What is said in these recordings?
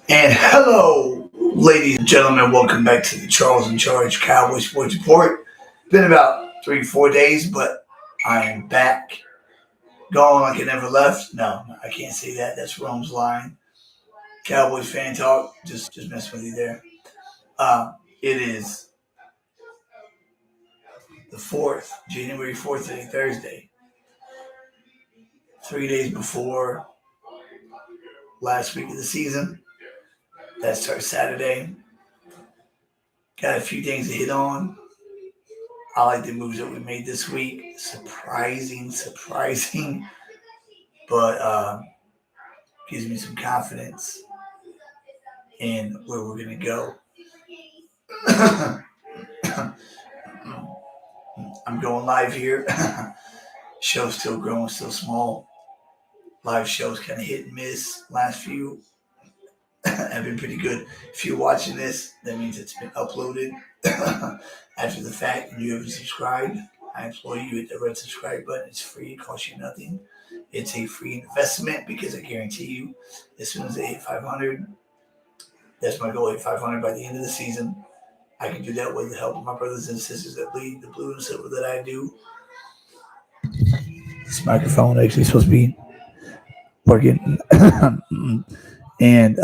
And hello, ladies and gentlemen. Welcome back to the Charles in Charge Cowboys Sports Report. Been about 3, 4 days, but I am back. Gone like I never left. No, I can't say that. That's Rome's line. Cowboys fan talk. Just messing with you there. It is the 4th, January 4th, today, Thursday. 3 days before last week of the season. That starts Saturday. Got a few things to hit on. I like the moves that we made this week. Surprising, but gives me some confidence in where we're going to go. I'm going live here. Show's still growing, still small. Live shows kind of hit and miss. Last few have been pretty good. If you're watching this, that means it's been uploaded after the fact and you haven't subscribed. I implore you to hit the red subscribe button. It's free. It costs you nothing. It's a free investment because I guarantee you, as soon as they hit 500, that's my goal, hit 500 by the end of the season. I can do that with the help of my brothers and sisters that bleed the blue and silver that I do. This microphone actually supposed to be working. And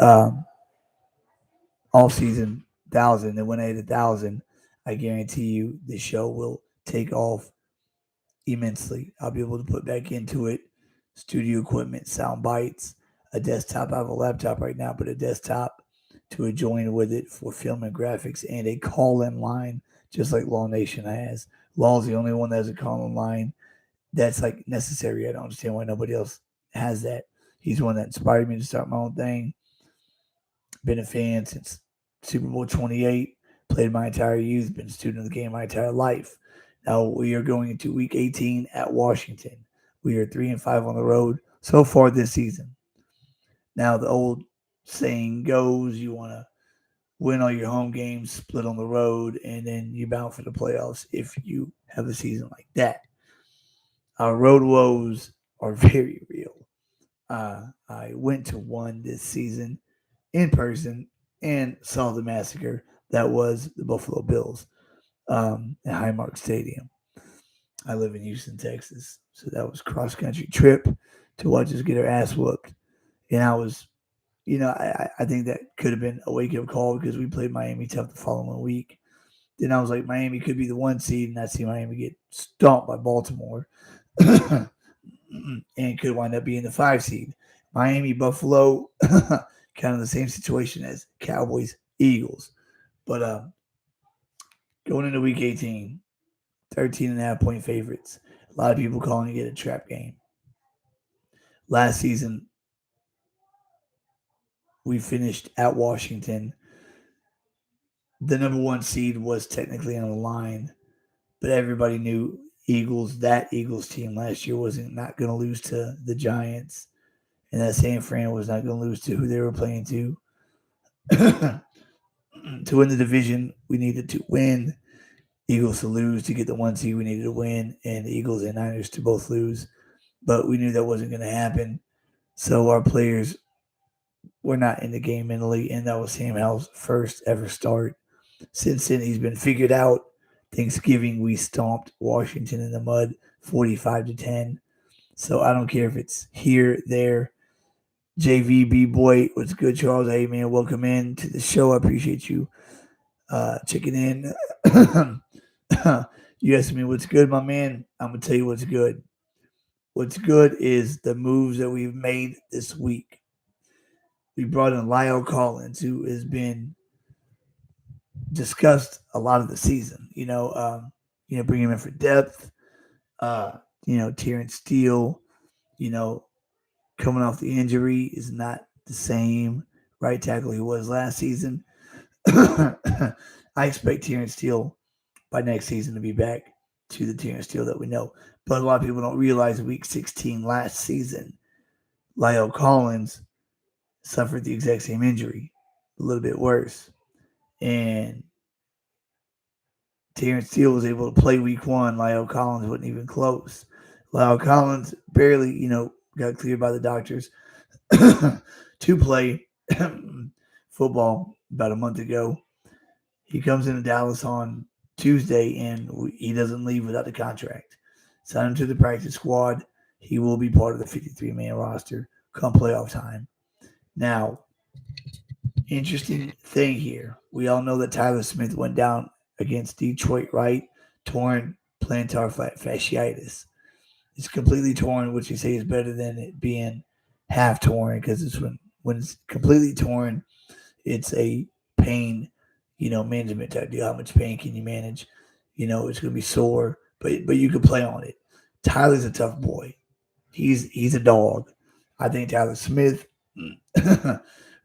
all season 1,000, and when I hit 1,000, I guarantee you the show will take off immensely. I'll be able to put back into it studio equipment, sound bites, a desktop. I have a laptop right now, but a desktop to join with it for film and graphics, and a call-in line, just like Law Nation has. Law's the only one that has a call-in line that's like necessary. I don't understand why nobody else has that. He's the one that inspired me to start my own thing. Been a fan since Super Bowl 28. Played my entire youth. Been a student of the game my entire life. Now we are going into Week 18 at Washington. We are 3-5 on the road so far this season. Now the old saying goes, you want to win all your home games, split on the road, and then you bound for the playoffs if you have a season like that. Our road woes are very real. I went to one this season in person and saw the massacre that was the Buffalo Bills at Highmark Stadium. I live in Houston, Texas, so that was cross-country trip to watch us get our ass whooped. And I was, I think that could have been a wake-up call because we played Miami tough the following week. Then I was like, Miami could be the 1 seed, and I see Miami get stomped by Baltimore and could wind up being the 5 seed. Miami, Buffalo, kind of the same situation as Cowboys, Eagles. But going into Week 18, 13.5-point favorites. A lot of people calling it a trap game. Last season, we finished at Washington. The number 1 seed was technically on the line, but everybody knew that Eagles team last year wasn't not going to lose to the Giants, and that San Fran was not going to lose to who they were playing to. To win the division, we needed to win. Eagles to lose to get the 1 seed. We needed to win, and the Eagles and Niners to both lose. But we knew that wasn't going to happen. So our players were not in the game mentally, and that was Sam Howell's first ever start. Since then, he's been figured out. Thanksgiving, we stomped Washington in the mud 45-10. So I don't care if it's here, there. JVB boy, what's good, Charles? Hey, man, welcome in to the show. I appreciate you checking in. You asked me what's good, my man. I'm going to tell you what's good. What's good is the moves that we've made this week. We brought in Lyle Collins, who has been discussed a lot of the season. Bring him in for depth. Terrence Steele, coming off the injury is not the same right tackle he was last season. I expect Terrence Steele by next season to be back to the Terrence Steele that we know. But a lot of people don't realize Week 16 last season, Lyle Collins suffered the exact same injury, a little bit worse. And Terrence Steele was able to play Week 1. Lyle Collins wasn't even close. Lyle Collins barely, got cleared by the doctors to play football about a month ago. He comes into Dallas on Tuesday, and he doesn't leave without the contract. Sign him to the practice squad. He will be part of the 53-man roster come playoff time. Now, interesting thing here. We all know that Tyler Smith went down against Detroit, right? Torn plantar fasciitis. It's completely torn, which you say is better than it being half torn because it's when it's completely torn, it's a pain, management type deal. How much pain can you manage? It's gonna be sore, but you can play on it. Tyler's a tough boy. He's a dog. I think Tyler Smith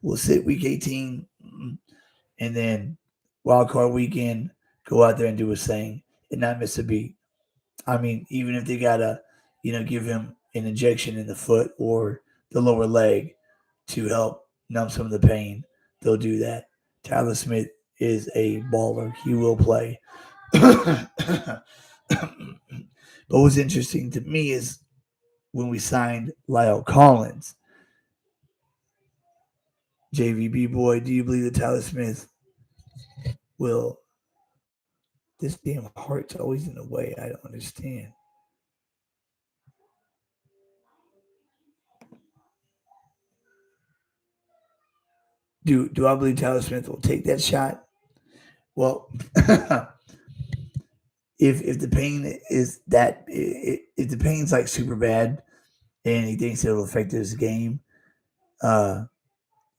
will sit week 18 and then wild card weekend go out there and do his thing and not miss a beat. I mean, even if they gotta, give him an injection in the foot or the lower leg to help numb some of the pain, they'll do that. Tyler Smith is a baller. He will play. But what's interesting to me is when we signed Lyle Collins, JVB boy, do you believe that Tyler Smith will? This damn heart's always in the way. I don't understand. Do I believe Tyler Smith will take that shot? Well, if the pain is that if the pain's like super bad and he thinks it'll affect his game, uh,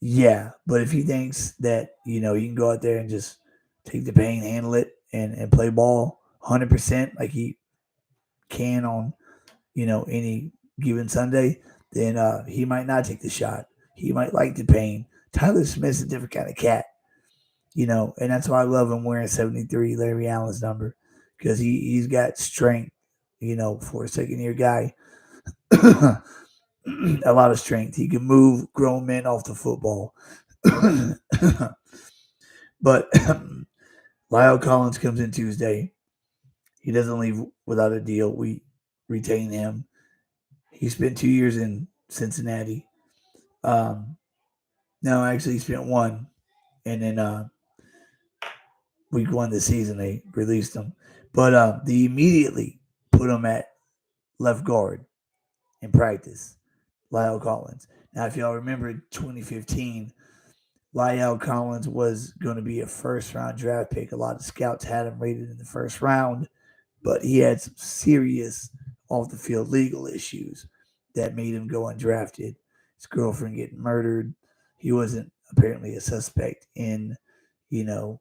yeah. But if he thinks that you can go out there and just take the pain, handle it, and play ball 100% like he can on any given Sunday, then he might not take the shot. He might like the pain. Tyler Smith's a different kind of cat, and that's why I love him wearing 73, Larry Allen's number, because he's got strength, for a second year guy. A lot of strength. He can move grown men off the football. But Lyle Collins comes in Tuesday. He doesn't leave without a deal. We retain him. He spent 2 years in Cincinnati. Um, no, actually, he spent one, and then week one of the season they released him. But they immediately put him at left guard in practice. Lyle Collins. Now, if y'all remember 2015, Lyle Collins was going to be a first round draft pick. A lot of scouts had him rated in the first round, but he had some serious off the field legal issues that made him go undrafted. His girlfriend getting murdered. He wasn't apparently a suspect in, you know,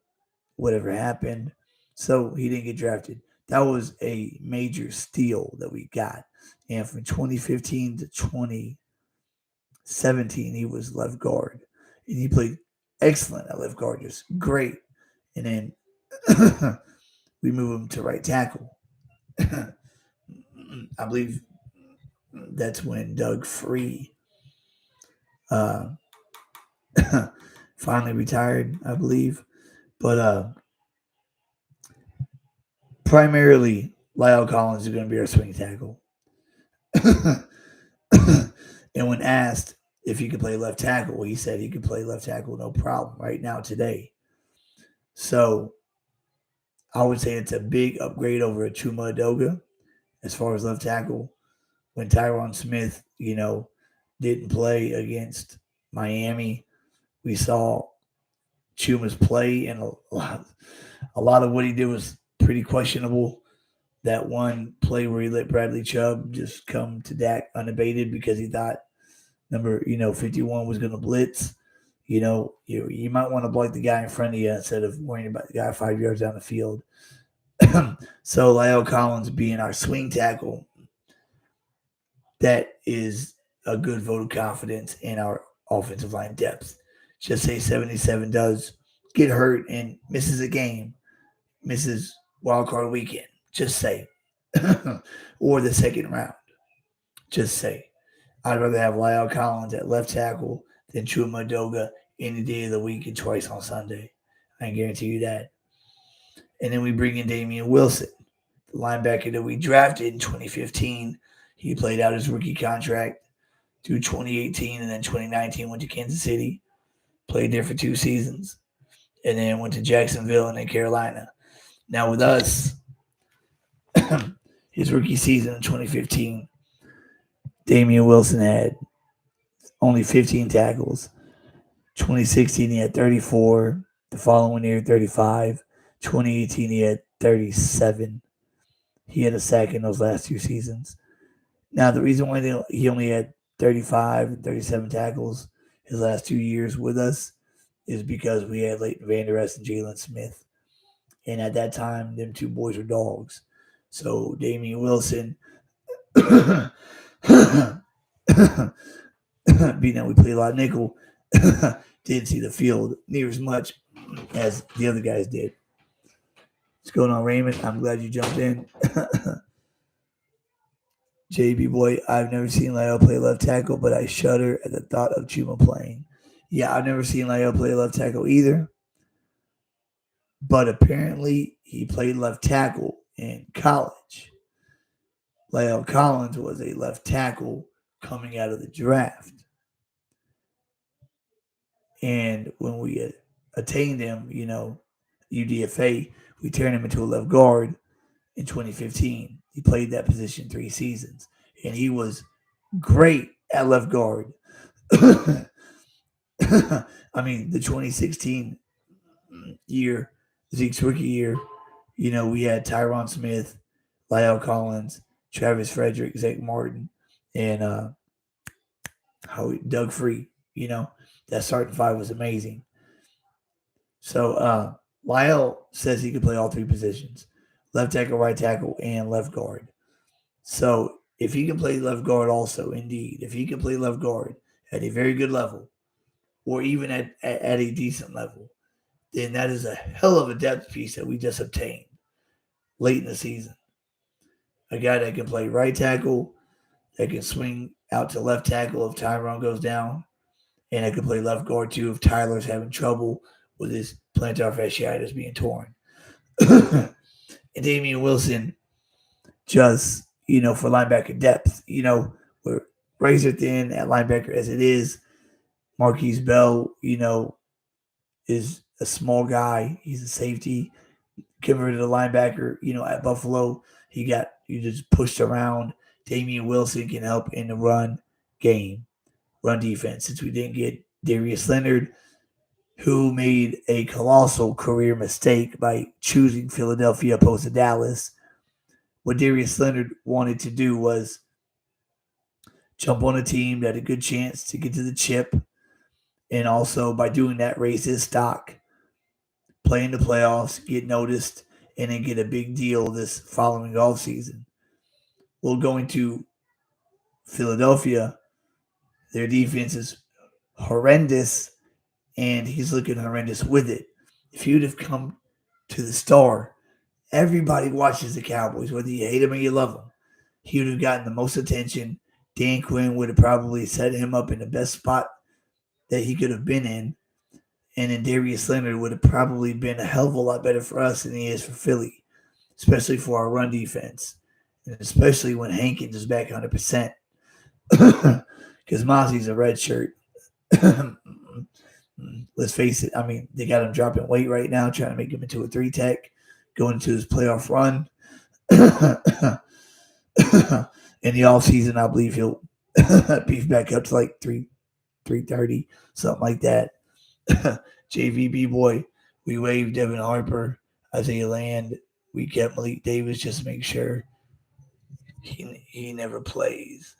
whatever happened. So he didn't get drafted. That was a major steal that we got. And from 2015 to 2017, he was left guard. And he played excellent at left guard, just great. And then we move him to right tackle. I believe that's when Doug Free uh, finally retired, I believe. But primarily, Lyle Collins is going to be our swing tackle. And when asked if he could play left tackle, he said he could play left tackle no problem right now today. So I would say it's a big upgrade over a Chuma Adoga as far as left tackle. When Tyron Smith, didn't play against Miami, we saw Chuma's play, and a lot of what he did was pretty questionable. That one play where he let Bradley Chubb just come to Dak unabated because he thought number 51 was going to blitz. You might want to block the guy in front of you instead of worrying about the guy 5 yards down the field. So Lyle Collins being our swing tackle, that is a good vote of confidence in our offensive line depth. Just say 77 does get hurt and misses a game, misses wild card weekend. Just say, or the second round. Just say. I'd rather have Lyle Collins at left tackle than Chuma Doga any day of the week and twice on Sunday. I can guarantee you that. And then we bring in Damian Wilson, the linebacker that we drafted in 2015 He played out his rookie contract through 2018, and then 2019 went to Kansas City, played there for 2 seasons, and then went to Jacksonville and then Carolina. Now with us, his rookie season in 2015, Damian Wilson had only 15 tackles. 2016 he had 34. The following year 35. 2018 he had 37. He had a sack in those last 2 seasons. Now the reason why he only had 35 and 37 tackles his last 2 years with us is because we had Leighton Vander Esch and Jalen Smith. And at that time, them two boys were dogs. So Damian Wilson, being that we play a lot of nickel, didn't see the field near as much as the other guys did. What's going on, Raymond? I'm glad you jumped in. JB boy, I've never seen Lyle play left tackle, but I shudder at the thought of Chuma playing. Yeah, I've never seen Lyle play left tackle either. But apparently he played left tackle in college. Lyle Collins was a left tackle coming out of the draft. And when we attained him, UDFA, we turned him into a left guard in 2015. He played that position 3 seasons. And he was great at left guard. I mean, the 2016 year, Zeke's rookie year, we had Tyron Smith, Lyle Collins, Travis Frederick, Zach Martin, and Doug Free. That starting five was amazing. So Lyle says he can play all 3 positions: left tackle, right tackle, and left guard. So if he can play left guard also, indeed, if he can play left guard at a very good level, or even at a decent level, then that is a hell of a depth piece that we just obtained late in the season. A guy that can play right tackle, that can swing out to left tackle if Tyrone goes down, and that can play left guard too if Tyler's having trouble with his plantar fasciitis being torn. And Damian Wilson, just, for linebacker depth, we're razor thin at linebacker as it is. Marquise Bell, is a small guy. He's a safety, converted a linebacker. At Buffalo, he just pushed around. Damian Wilson can help in the run game, run defense. Since we didn't get Darius Leonard, who made a colossal career mistake by choosing Philadelphia opposed to Dallas. What Darius Leonard wanted to do was jump on a team that had a good chance to get to the chip, and also by doing that raise his stock, play in the playoffs, get noticed, and then get a big deal this following offseason. Well, going to Philadelphia, their defense is horrendous, and he's looking horrendous with it. If he would have come to the Star, everybody watches the Cowboys, whether you hate them or you love them. He would have gotten the most attention. Dan Quinn would have probably set him up in the best spot that he could have been in. And then Darius Leonard would have probably been a hell of a lot better for us than he is for Philly, especially for our run defense, and especially when Hankins is back 100%. Because Mozzie's a red shirt. Let's face it. I mean, they got him dropping weight right now, trying to make him into a 3-tech, going into his playoff run. In the offseason, I believe he'll beef back up to like 330, something like that. JVB boy, we waived Devin Harper, Isaiah Land. We kept Malik Davis just to make sure he never plays.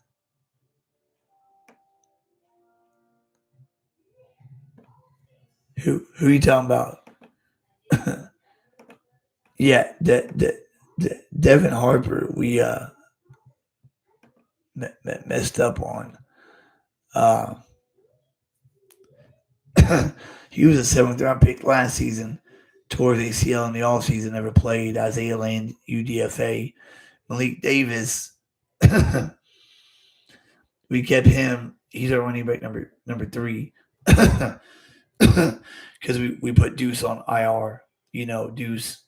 Who are you talking about? Yeah, Devin Harper, we messed up on. He was a 7th-round pick last season. Tore his ACL in the offseason, never played. Isaiah Land, UDFA. Malik Davis, we kept him. He's our running back number 3. Because we put Deuce on IR. Deuce,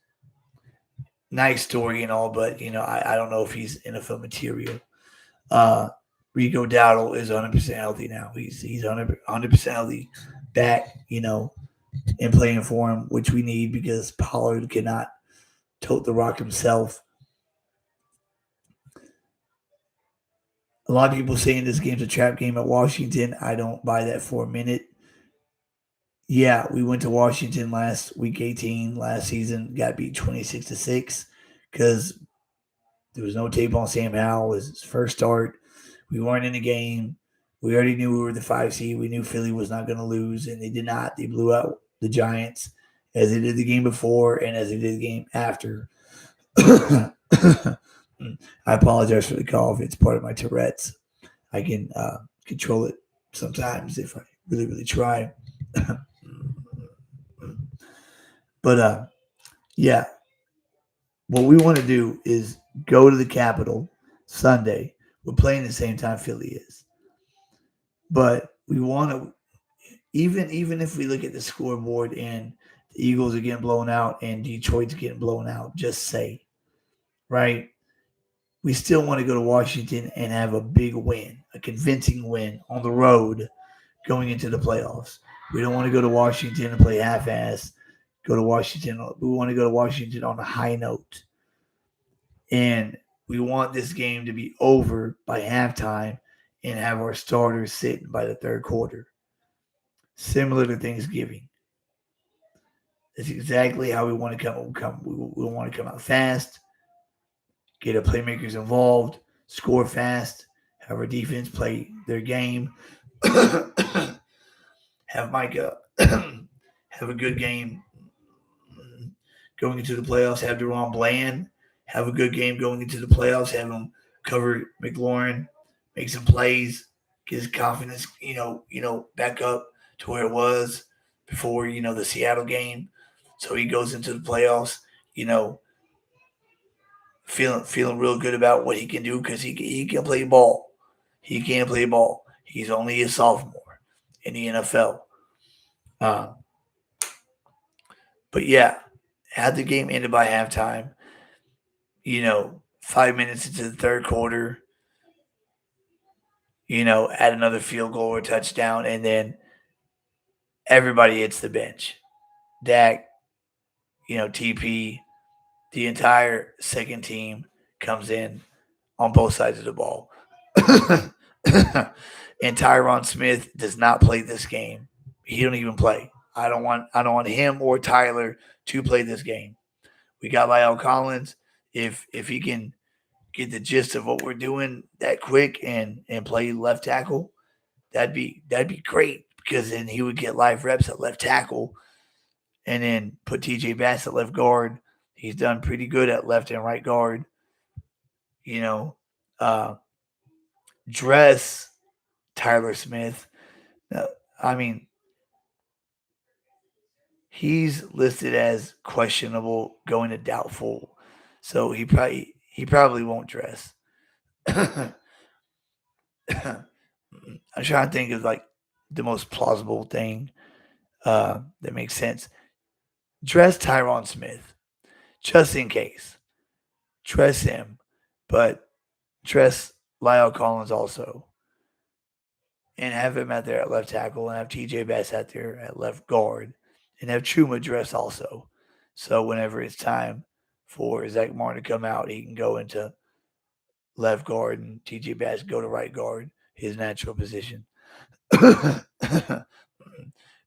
nice story and all, but, I don't know if he's NFL material. Uh, Rico Dowdle is 100% healthy now. He's 100% healthy, back, and playing for him, which we need because Pollard cannot tote the rock himself. A lot of people saying this game's a trap game at Washington. I don't buy that for a minute. Yeah, we went to Washington last week 18 last season, got beat 26-6 because there was no tape on Sam Howell. It was his first start. We weren't in the game. We already knew we were the 5 seed. We knew Philly was not going to lose, and they did not. They blew out the Giants as they did the game before and as they did the game after. I apologize for the cough. It's part of my Tourette's. I can control it sometimes if I really, really try. But yeah, what we want to do is go to the Capitol Sunday. We're playing the same time Philly is, but we want to even if we look at the scoreboard and the Eagles are getting blown out and Detroit's getting blown out, just say, right? We still want to go to Washington and have a big win, a convincing win on the road going into the playoffs. We don't want to go to Washington and play half-ass. Go to Washington. We want to go to Washington on a high note. And we want this game to be over by halftime and have our starters sitting by the third quarter. Similar to Thanksgiving. That's exactly how we want to come. We want to come out fast, get our playmakers involved, score fast, have our defense play their game, have Micah have a good game going into the playoffs, have Deron Bland have a good game going into the playoffs, have him cover McLaurin, make some plays, get his confidence, back up to where it was before, the Seattle game. So he goes into the playoffs, you know, feeling real good about what he can do because he can play ball. He can play ball. He's only a sophomore in the NFL. Um, but yeah, had the game ended by halftime, 5 minutes into the third quarter, add another field goal or touchdown, and then everybody hits the bench. Dak, TP, the entire second team comes in on both sides of the ball. And Tyron Smith does not play this game. He don't even play. I don't want him or Tyler to play this game. We got Lyle Collins. If he can get the gist of what we're doing that quick and play left tackle, that'd be great because then he would get live reps at left tackle and then put TJ Bass at left guard. He's done pretty good at left and right guard. You know, uh, dress Tyler Smith. I mean, he's listed as questionable, going to doubtful, so he probably won't dress. I'm trying to think of like the most plausible thing that makes sense. Dress Tyron Smith just in case. Dress him, but dress Lyle Collins also, and have him out there at left tackle, and have TJ Bass out there at left guard, and have Chuma dress also. So whenever it's time for Zach Martin to come out, he can go into left guard and TJ Bass go to right guard, his natural position.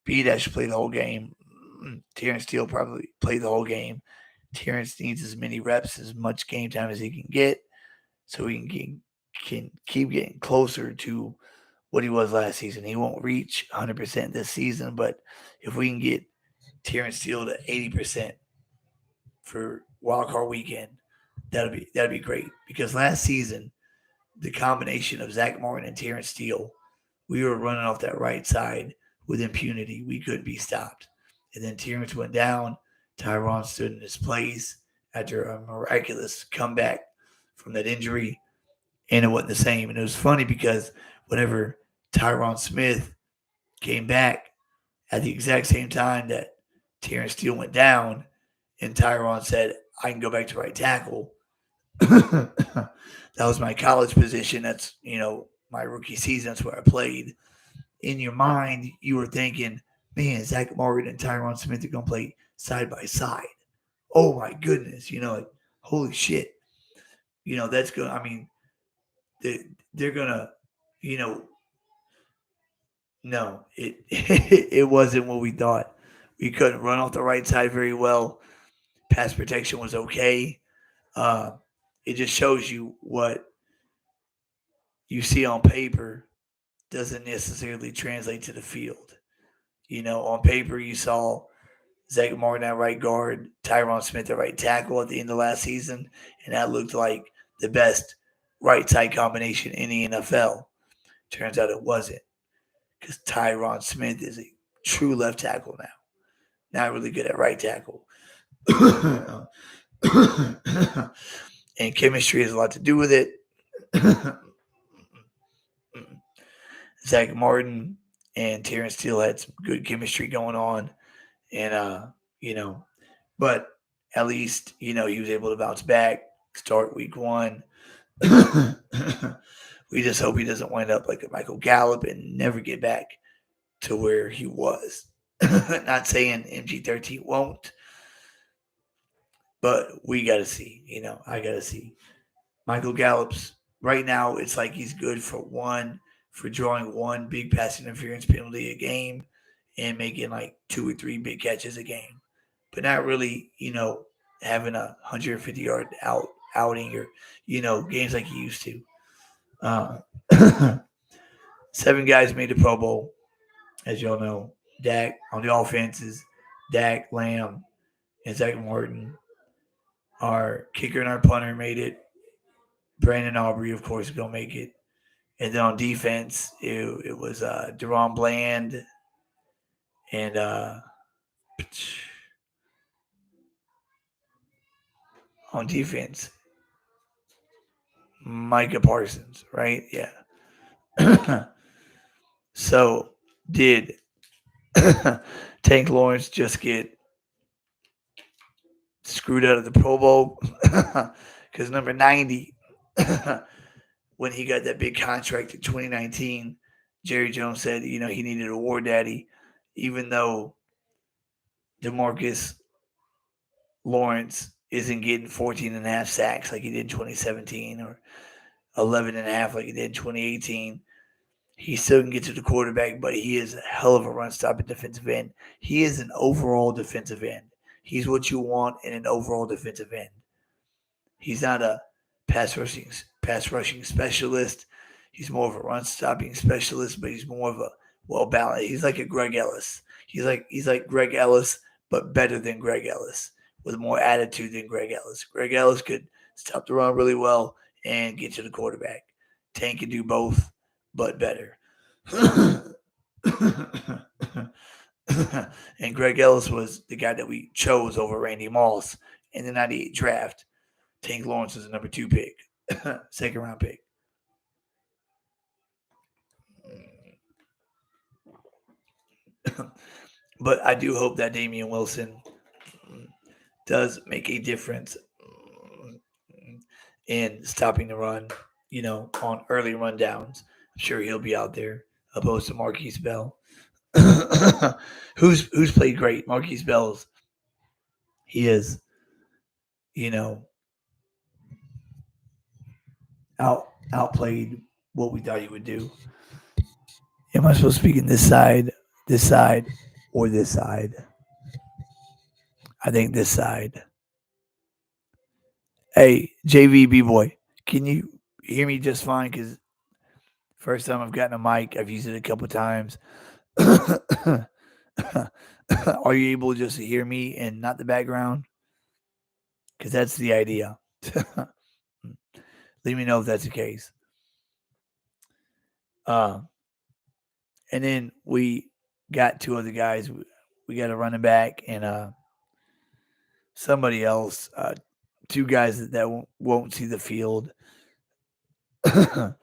B Dash played the whole game. Terrence Steele probably played the whole game. Terrence needs as many reps, as much game time as he can get, so he can keep getting closer to what he was last season. He won't reach 100% this season, but if we can get Terrence Steele to 80% for wildcard weekend, that'd be great. Because last season, the combination of Zach Martin and Terrence Steele, we were running off that right side with impunity. We couldn't be stopped. And then Terrence went down. Tyron stood in his place after a miraculous comeback from that injury, and it wasn't the same. And it was funny because whenever Tyron Smith came back at the exact same time that Terrence Steele went down, and Tyron said, I can go back to right tackle, that was my college position. That's, my rookie season. That's where I played. In your mind, you were thinking, man, Zach Morgan and Tyron Smith are going to play side by side. Oh my goodness. Like, holy shit. That's going to, I mean, they're going to, you know, no, it wasn't what we thought. We couldn't run off the right side very well. Pass protection was okay. Uh, it just shows you what you see on paper doesn't necessarily translate to the field. On paper, you saw Zach Martin at right guard, Tyron Smith at right tackle at the end of last season, and that looked like the best right side combination in the NFL. Turns out it wasn't, because Tyron Smith is a true left tackle now. Not really good at right tackle. And chemistry has a lot to do with it. Zach Martin and Terrence Steele had some good chemistry going on. And, but at least, he was able to bounce back, start week one. We just hope he doesn't wind up like a Michael Gallup and never get back to where he was. Not saying MG13 won't, but we got to see. I got to see. Michael Gallup's right now, it's like he's good for drawing one big pass interference penalty a game and making like 2 or 3 big catches a game, but not really, having a 150-yard outing or, games like he used to. 7 guys made the Pro Bowl, as y'all know. Dak on the offenses, Dak, Lamb, and Zach Martin. Our kicker and our punter made it. Brandon Aubrey, of course, is going to make it. And then on defense, it was Deron Bland and on defense, Micah Parsons, right? Yeah. So did Tank Lawrence just get screwed out of the Pro Bowl? Because number 90, when he got that big contract in 2019, Jerry Jones said, he needed a war daddy, even though DeMarcus Lawrence isn't getting 14 and a half sacks like he did in 2017 or 11 and a half like he did in 2018. He still can get to the quarterback, but he is a hell of a run-stopping defensive end. He is an overall defensive end. He's what you want in an overall defensive end. He's not a pass rushing specialist. He's more of a run-stopping specialist, but he's more of a well-balanced. He's like a Greg Ellis. He's like Greg Ellis, but better than Greg Ellis, with more attitude than Greg Ellis. Greg Ellis could stop the run really well and get to the quarterback. Tank can do both, but better. And Greg Ellis was the guy that we chose over Randy Moss in the 98 draft. Tank Lawrence was the number 2 pick, second round pick. But I do hope that Damian Wilson does make a difference in stopping the run, on early rundowns. I'm sure he'll be out there, opposed to Marquise Bell. who's played great. Marquise Bell's, he is, outplayed what we thought he would do. Am I supposed to speak in this side, or this side? I think this side. Hey, JVB boy, can you hear me just fine? Because first time I've gotten a mic, I've used it a couple times. Are you able just to hear me and not the background? Because that's the idea. Let me know if that's the case. And then we got 2 other guys. We got a running back and somebody else. 2 guys that won't see the field. I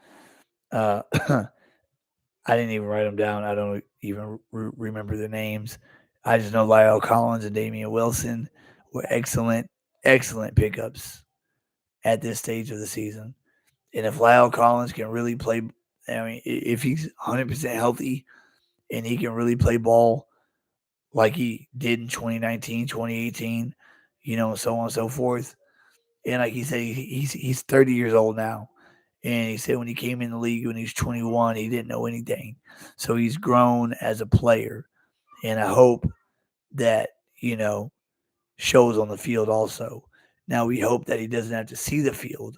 didn't even write them down. I don't even remember their names. I just know Lyle Collins and Damian Wilson were excellent pickups. at this stage of the season. And if Lyle Collins can really play, I mean, if he's 100% healthy and he can really play ball like he did in 2019, 2018, so on and so forth. And like he said, he's 30 years old now. And he said when he came in the league when he was 21, he didn't know anything. So he's grown as a player. And I hope that, shows on the field also. Now we hope that he doesn't have to see the field.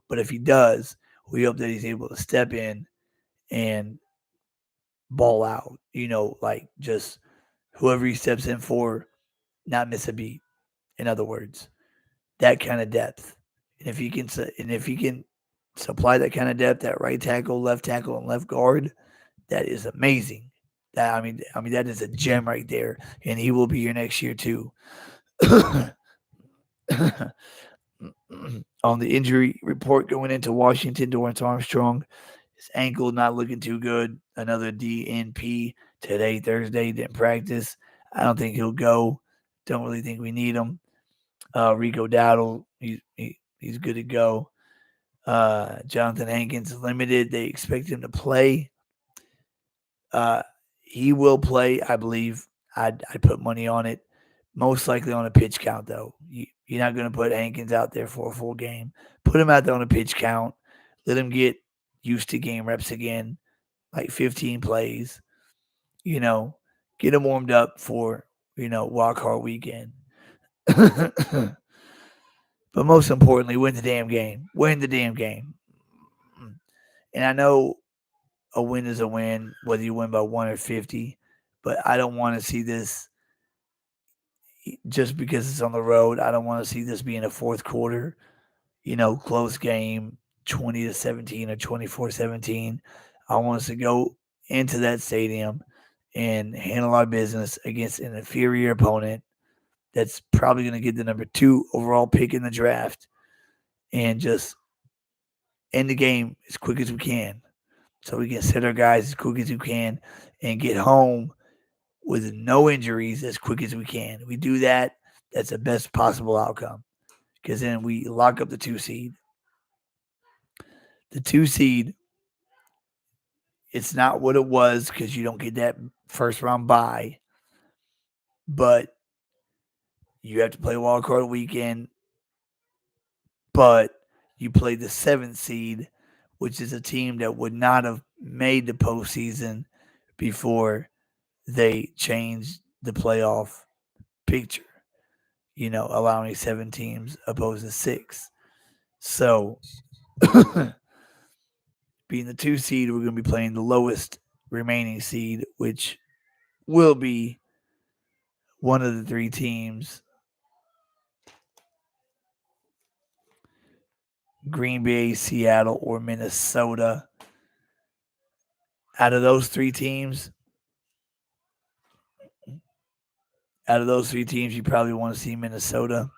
But if he does, we hope that he's able to step in and ball out, like just whoever he steps in for, not miss a beat. In other words, that kind of depth. And if he can supply that kind of depth at right tackle, and left guard, that is amazing. I mean that is a gem right there, and he will be here next year too. On the injury report going into Washington, Dorrance Armstrong, his ankle not looking too good. Another DNP today, Thursday, didn't practice. I don't think he'll go. Don't really think we need him. Rico Dowdle, he's good to go. Jonathan Hankins limited. They expect him to play. He will play, I believe. I'd put money on it. Most likely on a pitch count, though. You're not going to put Hankins out there for a full game. Put him out there on a pitch count. Let him get used to game reps again, like 15 plays. Get him warmed up for, walk hard weekend. But most importantly, win the damn game. Win the damn game. And I know a win is a win, whether you win by 1 or 50. But I don't want to see this just because it's on the road. I don't want to see this be in a fourth quarter, close game, 20-17 or 24-17. I want us to go into that stadium and handle our business against an inferior opponent that's probably going to get the number 2 overall pick in the draft and just end the game as quick as we can so we can set our guys as quick as we can and get home with no injuries as quick as we can. We do that, that's the best possible outcome because then we lock up the 2 seed. The 2 seed, it's not what it was because you don't get that first round bye, but you have to play wild card weekend, but you play the 7th seed, which is a team that would not have made the postseason before they changed the playoff picture, allowing 7 teams opposed to 6. So, being the 2 seed, we're going to be playing the lowest remaining seed, which will be one of the 3 teams. Green Bay, Seattle, or Minnesota. Out of those 3 teams, you probably want to see Minnesota.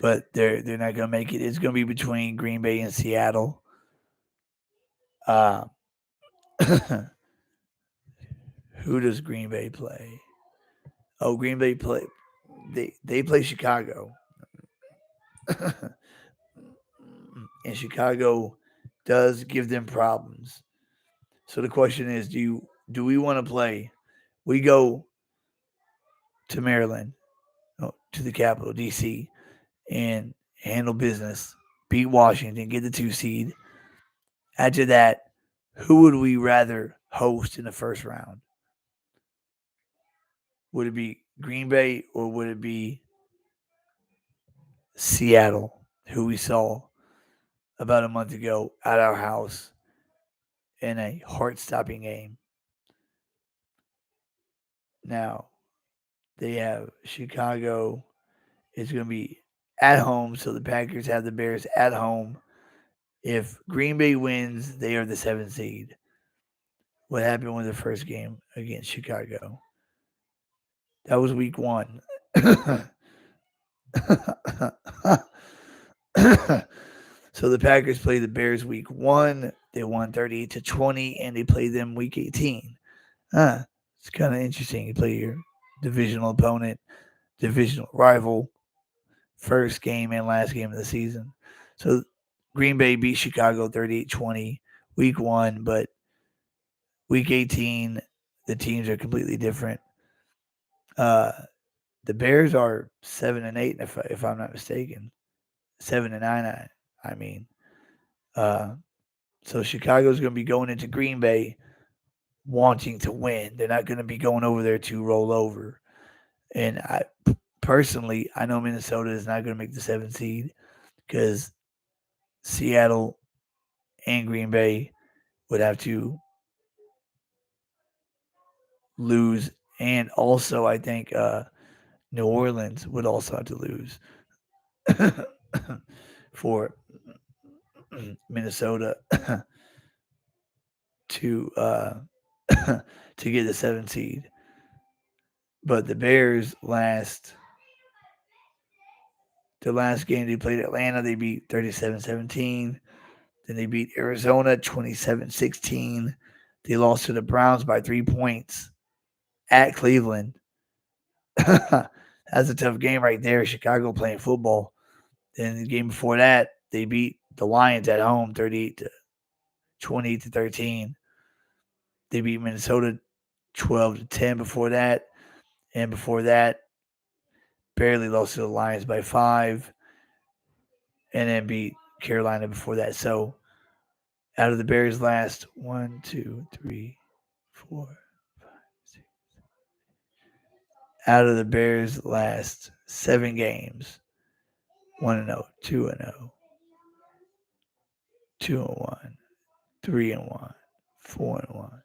But they're not going to make it. It's going to be between Green Bay and Seattle. Who does Green Bay play? Oh, Green Bay play. They play Chicago. And Chicago does give them problems. So the question is, do we want to play? We go to Maryland, to the capital, D.C., and handle business, beat Washington, get the 2 seed. After that, who would we rather host in the first round? Would it be Green Bay or would it be Seattle, who we saw about a month ago at our house in a heart-stopping game? Now, they have Chicago. It's going to be at home, so the Packers have the Bears at home. If Green Bay wins, they are the 7th seed. What happened with the first game against Chicago? That was week 1. So the Packers played the Bears week 1. They won 38-20, and they played them week 18. It's kind of interesting. You play your divisional opponent, divisional rival first game and last game of the season. So Green Bay beat Chicago 38-20 week 1, but week 18 the teams are completely different. Uh the Bears are 7-8 if I'm not mistaken. 7-9 I mean. Uh so Chicago's going to be going into Green Bay wanting to win. They're not going to be going over there to roll over. And I personally, I know Minnesota is not going to make the 7th seed because Seattle and Green Bay would have to lose, and also I think New Orleans would also have to lose for Minnesota to to get the 7th seed. But the Bears the last game they played Atlanta, they beat 37-17. Then they beat Arizona 27-16. They lost to the Browns by 3 points at Cleveland. That's a tough game right there. Chicago playing football. Then the game before that, they beat the Lions at home 38-20-13. They beat Minnesota 12-10 before that. And before that, barely lost to the Lions by 5. And then beat Carolina before that. So out of the Bears' last 1, 2, 3, 4, 5, 6. Out of the Bears' last 7 games, 1-0, 2-0, 2-1, 3-1, 4-1,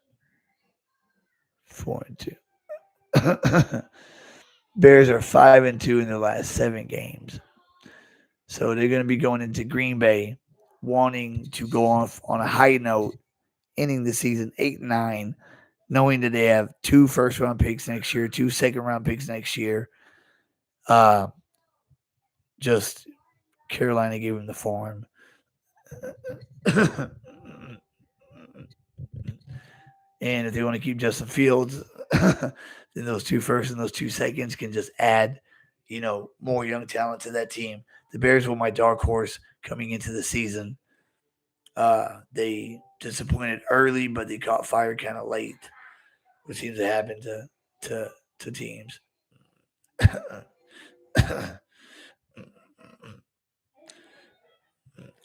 4-2. Bears are 5-2 in their last 7 games. So they're going to be going into Green Bay wanting to go off on a high note, ending the season 8-9, knowing that they have 2 first-round picks next year, 2 second-round picks next year. Just Carolina gave them the farm. And if they want to keep Justin Fields, then those 2 firsts and those 2 seconds can just add, more young talent to that team. The Bears were my dark horse coming into the season. They disappointed early, but they caught fire kind of late, which seems to happen to teams.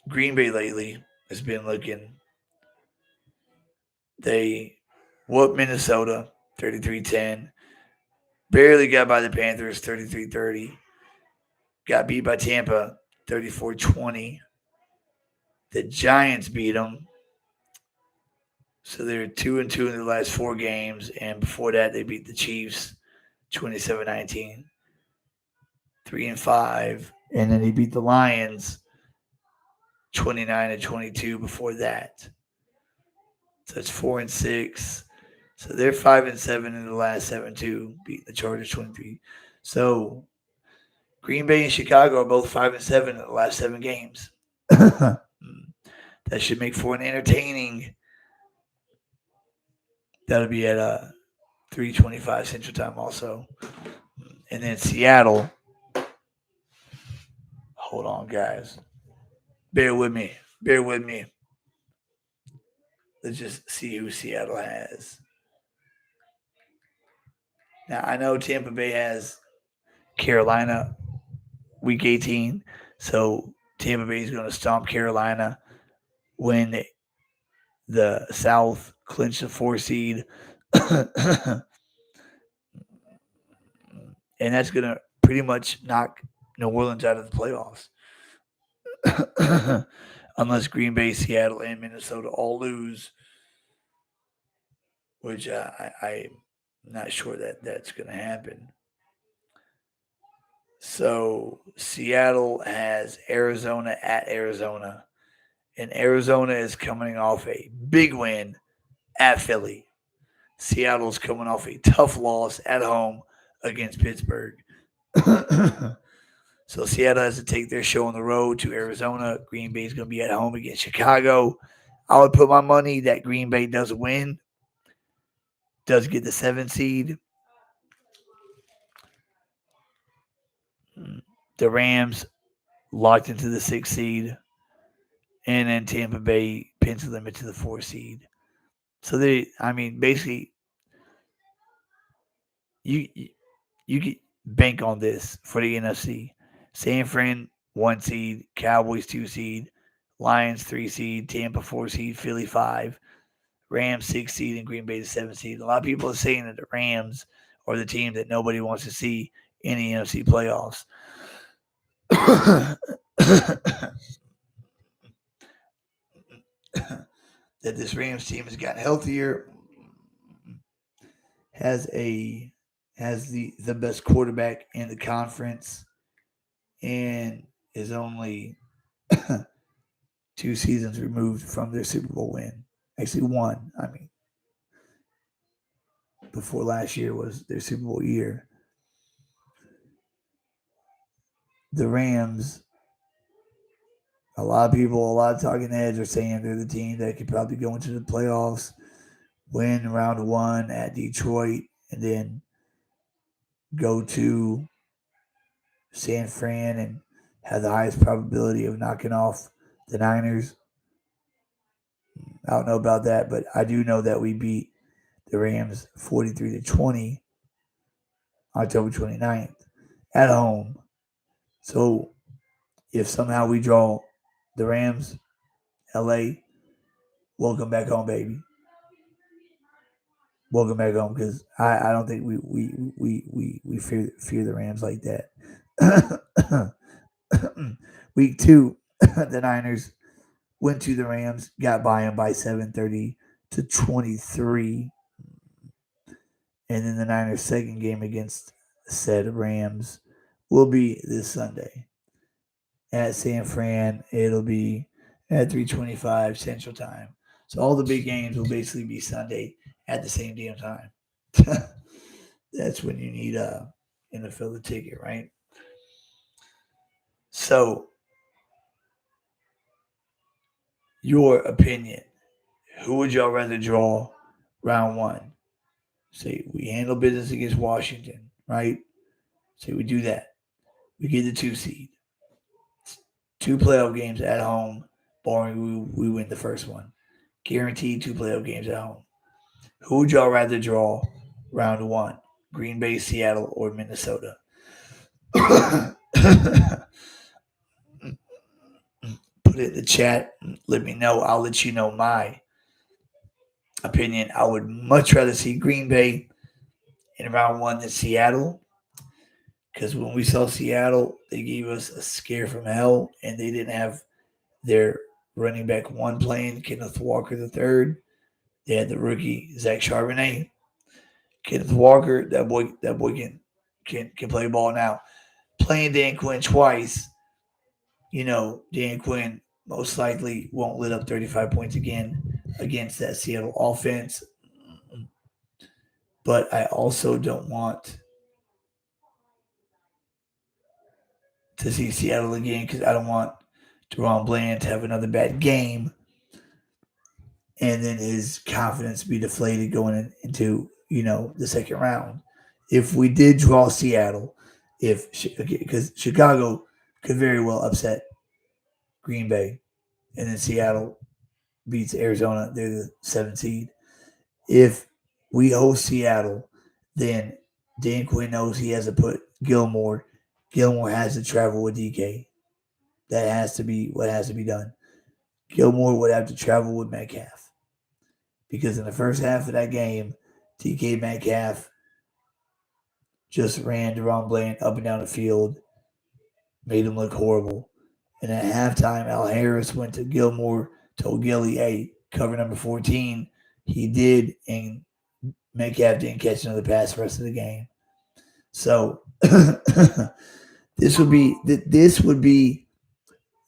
Green Bay lately has been looking. They whooped Minnesota 33-10. Barely got by the Panthers 33-30. Got beat by Tampa 34-20. The Giants beat them. So they're 2-2 in the last 4 games. And before that, they beat the Chiefs 27-19. 3-5. And then they beat the Lions 29-22 before that. So it's 4-6. So they're 5-7 in the last 7 too, beating the Chargers 23. So Green Bay and Chicago are both 5-7 in the last 7 games. That should make for an entertaining. That'll be at 3:25 Central Time also. And then Seattle. Hold on, guys. Bear with me. Let's just see who Seattle has. Now, I know Tampa Bay has Carolina week 18. So Tampa Bay is going to stomp Carolina, win the South, clinch the 4 seed. And that's going to pretty much knock New Orleans out of the playoffs. Unless Green Bay, Seattle, and Minnesota all lose, which I'm not sure that's going to happen. So Seattle has Arizona at Arizona. And Arizona is coming off a big win at Philly. Seattle's coming off a tough loss at home against Pittsburgh. So Seattle has to take their show on the road to Arizona. Green Bay is going to be at home against Chicago. I would put my money that Green Bay does win, does get the 7th seed. the Rams locked into the 6th seed, and then Tampa Bay penciled them into the 4th seed. So basically, you you can bank on this for the NFC. San Fran 1 seed, Cowboys 2 seed, Lions 3 seed, Tampa 4 seed, Philly 5, Rams 6 seed, and Green Bay the 7 seed. A lot of people are saying that the Rams are the team that nobody wants to see in the NFC playoffs. That this Rams team has gotten healthier, has the best quarterback in the conference, and is only 2 seasons removed from their Super Bowl win. Actually, one. Before last year was their Super Bowl year. The Rams, a lot of talking heads are saying they're the team that could probably go into the playoffs, win round 1 at Detroit, and then go to San Fran and have the highest probability of knocking off the Niners. I don't know about that, but I do know that we beat the Rams 43-20 October 29th at home. So if somehow we draw the Rams, LA, welcome back home, baby. Welcome back home, because I don't think we fear the Rams like that. Week 2, the Niners went to the Rams, got by them by 7-30-23. And then the Niners' second game against said Rams will be this Sunday at San Fran. It'll be at 3:25 Central Time. So all the big games will basically be Sunday at the same damn time. That's when you need a NFL ticket, right? So, your opinion: who would y'all rather draw round 1? Say we handle business against Washington, right? Say we do that. We get the 2 seed. 2 playoff games at home, barring we win the first one. Guaranteed 2 playoff games at home. Who would y'all rather draw round 1? Green Bay, Seattle, or Minnesota? Put it in the chat. Let me know. I'll let you know my opinion. I would much rather see Green Bay in round 1 than Seattle. Because when we saw Seattle, they gave us a scare from hell, and they didn't have their running back 1 playing, Kenneth Walker III. They had the rookie Zach Charbonnet. Kenneth Walker, that boy can play ball now. Playing Dan Quinn twice, Dan Quinn most likely won't let up 35 points again against that Seattle offense. But I also don't want to see Seattle again, because I don't want Deron Bland to have another bad game and then his confidence be deflated going into the second round. If we did draw Seattle, because Chicago could very well upset Green Bay, and then Seattle beats Arizona, they're the 7th seed. If we host Seattle, then Dan Quinn knows he has to put Gilmore. Gilmore has to travel with DK. That has to be what has to be done. Gilmore would have to travel with Metcalf, because in the first half of that game, DK Metcalf just ran Deron Bland up and down the field, made him look horrible. And at halftime, Al Harris went to Gilmore, told Gilly, hey, cover number 14. He did, and Metcalf didn't catch another pass the rest of the game. So this would be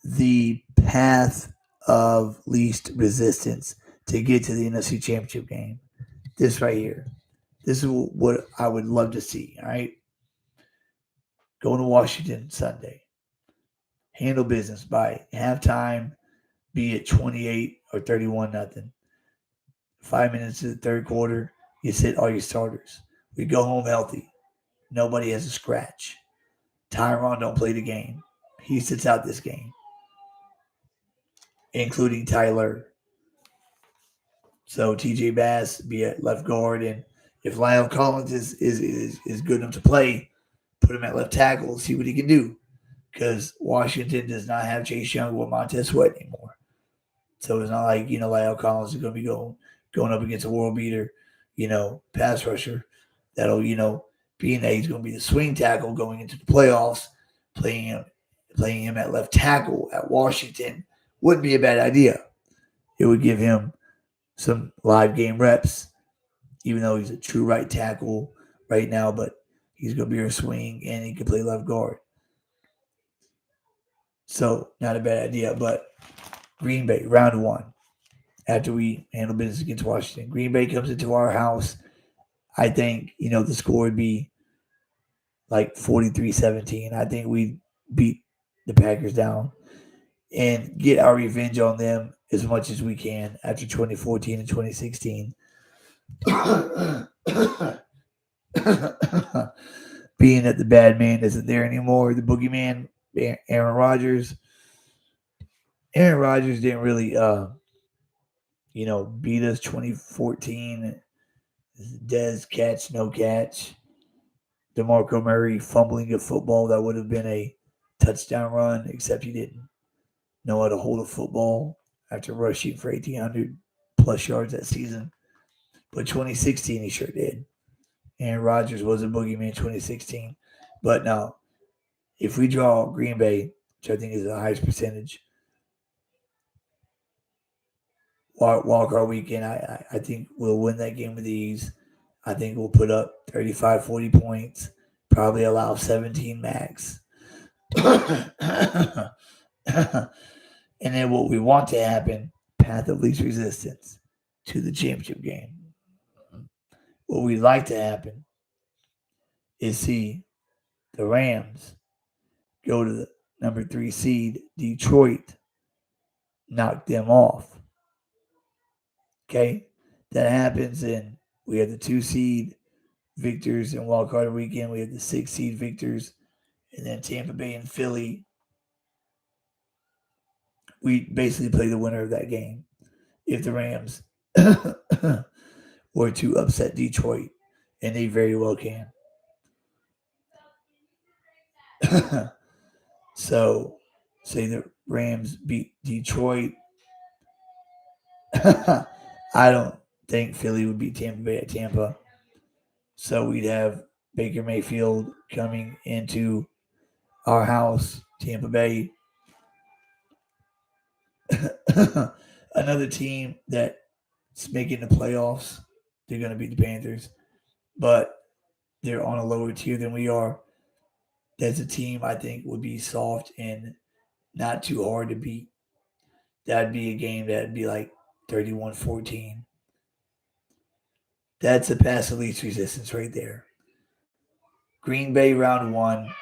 the path of least resistance to get to the NFC Championship game. This right here. This is what I would love to see, all right? Going to Washington Sunday. Handle business by halftime, be it 28 or 31-0. 5 minutes to the third quarter, you sit all your starters. We go home healthy. Nobody has a scratch. Tyron don't play the game. He sits out this game, including Tyler. So TJ Bass be at left guard, and if Lyle Collins is good enough to play, put him at left tackle, see what he can do. Because Washington does not have Chase Young or Montez Sweat anymore. So it's not like, Lyle Collins is going to be going up against a world beater, pass rusher. That'll, being that he's going to be the swing tackle going into the playoffs, playing him at left tackle at Washington wouldn't be a bad idea. It would give him some live game reps, even though he's a true right tackle right now, but he's going to be a swing and he can play left guard. So not a bad idea, but Green Bay, round 1. After we handle business against Washington, Green Bay comes into our house. I think, the score would be like 43-17. I think we beat the Packers down and get our revenge on them as much as we can after 2014 and 2016. Being that the bad man isn't there anymore, the boogeyman, Aaron Rodgers. Aaron Rodgers didn't really, beat us 2014. Dez catch, no catch. DeMarco Murray fumbling a football that would have been a touchdown run, except he didn't know how to hold a football after rushing for 1,800 plus yards that season. But 2016, he sure did. Aaron Rodgers was a boogeyman in 2016. But now, if we draw Green Bay, which I think is the highest percentage, wildcard weekend, I think we'll win that game with ease. I think we'll put up 35, 40 points, probably allow 17 max. And then what we want to happen, path of least resistance to the championship game. What we'd like to happen is see the Rams go to the number 3 seed, Detroit, knock them off. Okay? That happens, and we have the 2 seed victors in wildcard weekend. We have the 6 seed victors, and then Tampa Bay and Philly. We basically play the winner of that game. If the Rams were to upset Detroit, and they very well can. So, say the Rams beat Detroit. I don't think Philly would beat Tampa Bay at Tampa. So we'd have Baker Mayfield coming into our house, Tampa Bay. Another team that's making the playoffs, they're going to beat the Panthers, but they're on a lower tier than we are. That's a team I think would be soft and not too hard to beat. That'd be a game that'd be like 31-14. That's a pass of least resistance right there. Green Bay round 1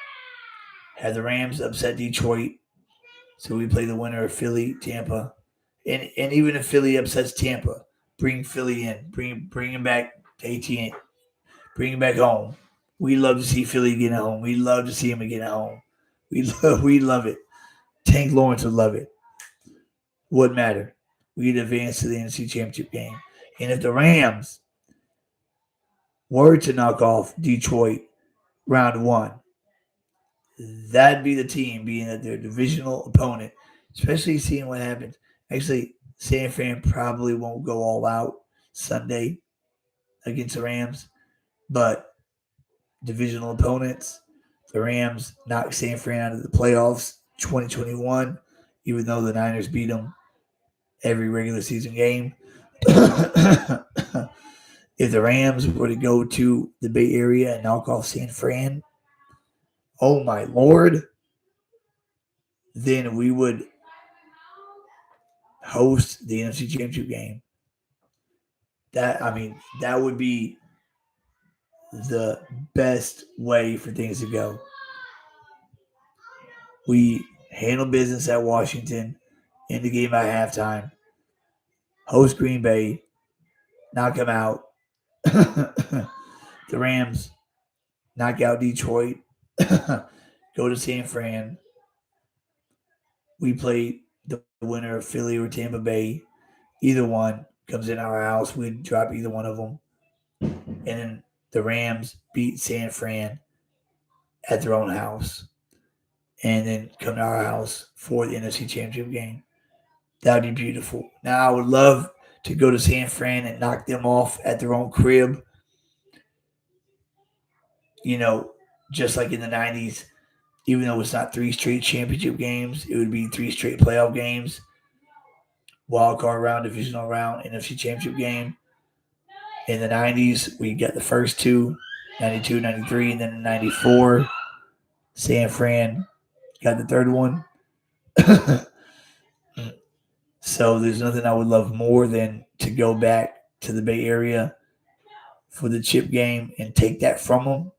had the Rams upset Detroit, so we play the winner of Philly, Tampa, and even if Philly upsets Tampa, bring Philly in, bring him back to AT&T, bring him back home. We love to see Philly get at home. We love to see him get at home. We love it. Tank Lawrence would love it. Wouldn't matter. We'd advance to the NFC Championship game. And if the Rams were to knock off Detroit round 1, that'd be the team, being that their divisional opponent, especially seeing what happens. Actually, San Fran probably won't go all out Sunday against the Rams, but divisional opponents, the Rams knocked San Fran out of the playoffs 2021, even though the Niners beat them every regular season game. If the Rams were to go to the Bay Area and knock off San Fran, oh my Lord, then we would host the NFC Championship game. That would be the best way for things to go. We handle business at Washington in the game at halftime, host Green Bay, knock them out. The Rams knock out Detroit, go to San Fran. We play the winner of Philly or Tampa Bay. Either one comes in our house. We drop either one of them. And then the Rams beat San Fran at their own house. And then come to our house for the NFC Championship game. That would be beautiful. Now, I would love to go to San Fran and knock them off at their own crib. You know, just like in the 90s, even though it's not three straight championship games, it would be three straight playoff games, wild card round, divisional round, NFC championship game. In the 90s, we got the first two, 92, 93, and then in 94, San Fran got the third one. So there's nothing I would love more than to go back to the Bay Area for the chip game and take that from them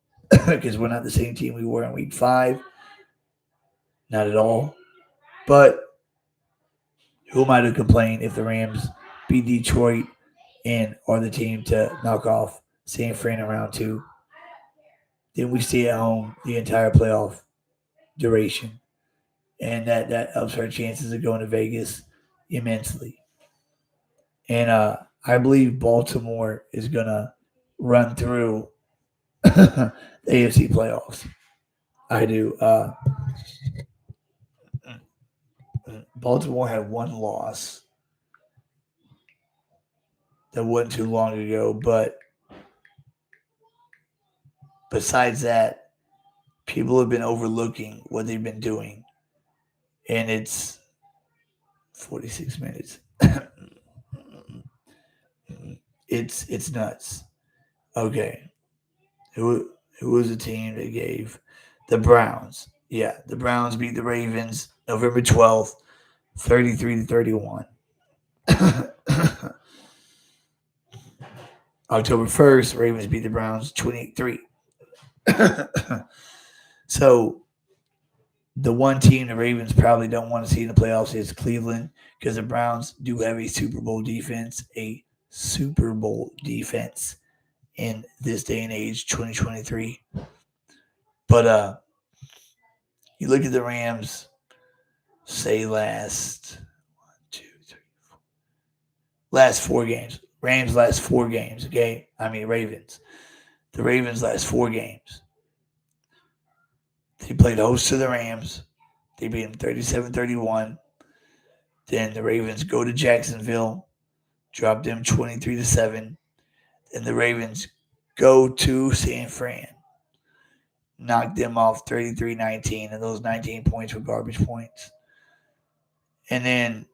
because we're not the same team we were in week 5. Not at all. But who am I to complain if the Rams beat Detroit and are the team to knock off San Fran in round 2? Then we stay at home the entire playoff duration. And that ups our chances of going to Vegas immensely. And I believe Baltimore is going to run through the AFC playoffs. I do. Baltimore had one loss that wasn't too long ago, but besides that, people have been overlooking what they've been doing, and it's 46 minutes. It's nuts. Okay, who was the team that gave the Browns? Yeah, the Browns beat the Ravens November 12th, 33-31. October 1st, Ravens beat the Browns 28-3. So the one team the Ravens probably don't want to see in the playoffs is Cleveland because the Browns do have a Super Bowl defense, in this day and age, 2023. But you look at the Rams, say last 4 games. Rams last 4 games, okay? I mean Ravens. The Ravens last 4 games. They played host to the Rams. They beat them 37-31. Then the Ravens go to Jacksonville, drop them 23-7. Then the Ravens go to San Fran, knock them off 33-19, and those 19 points were garbage points. And then